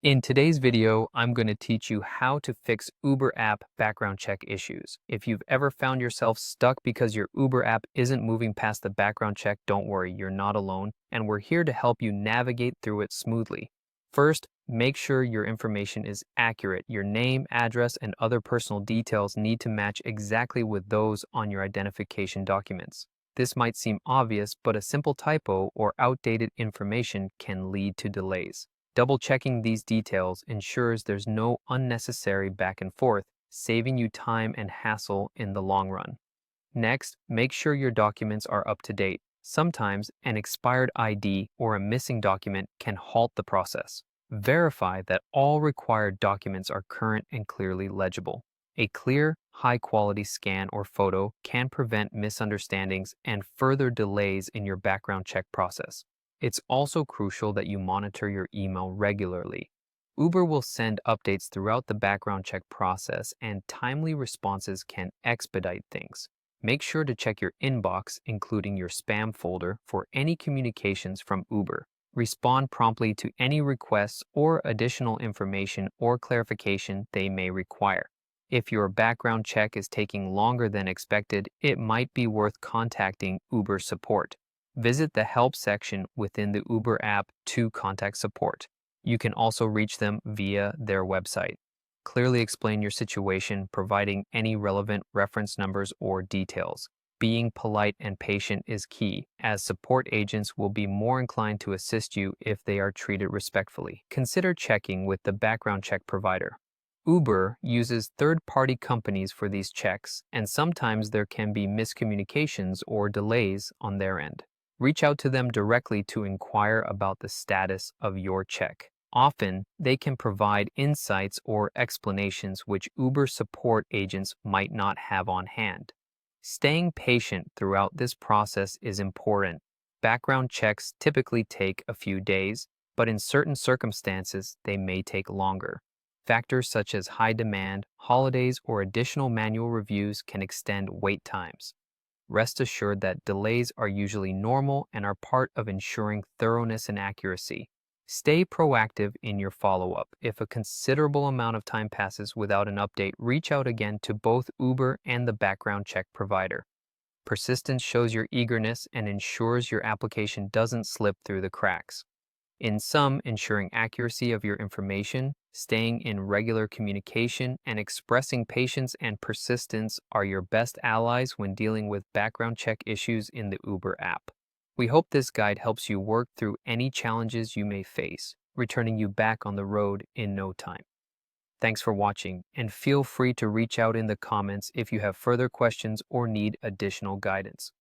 In today's video, I'm going to teach you how to fix Uber app background check issues. If you've ever found yourself stuck because your Uber app isn't moving past the background check, don't worry, you're not alone, and we're here to help you navigate through it smoothly. First, make sure your information is accurate. Your name, address, and other personal details need to match exactly with those on your identification documents. This might seem obvious, but a simple typo or outdated information can lead to delays. Double-checking these details ensures there's no unnecessary back and forth, saving you time and hassle in the long run. Next, make sure your documents are up to date. Sometimes an expired ID or a missing document can halt the process. Verify that all required documents are current and clearly legible. A clear, high-quality scan or photo can prevent misunderstandings and further delays in your background check process. It's also crucial that you monitor your email regularly. Uber will send updates throughout the background check process, and timely responses can expedite things. Make sure to check your inbox, including your spam folder, for any communications from Uber. Respond promptly to any requests or additional information or clarification they may require. If your background check is taking longer than expected, it might be worth contacting Uber support. Visit the Help section within the Uber app to contact support. You can also reach them via their website. Clearly explain your situation, providing any relevant reference numbers or details. Being polite and patient is key, as support agents will be more inclined to assist you if they are treated respectfully. Consider checking with the background check provider. Uber uses third-party companies for these checks, and sometimes there can be miscommunications or delays on their end. Reach out to them directly to inquire about the status of your check. Often, they can provide insights or explanations which Uber support agents might not have on hand. Staying patient throughout this process is important. Background checks typically take a few days, but in certain circumstances, they may take longer. Factors such as high demand, holidays, or additional manual reviews can extend wait times. Rest assured that delays are usually normal and are part of ensuring thoroughness and accuracy. Stay proactive in your follow-up. If a considerable amount of time passes without an update, reach out again to both Uber and the background check provider. Persistence shows your eagerness and ensures your application doesn't slip through the cracks. In sum, ensuring accuracy of your information, staying in regular communication, and expressing patience and persistence are your best allies when dealing with background check issues in the Uber app. We hope this guide helps you work through any challenges you may face, returning you back on the road in no time. Thanks for watching, and feel free to reach out in the comments if you have further questions or need additional guidance.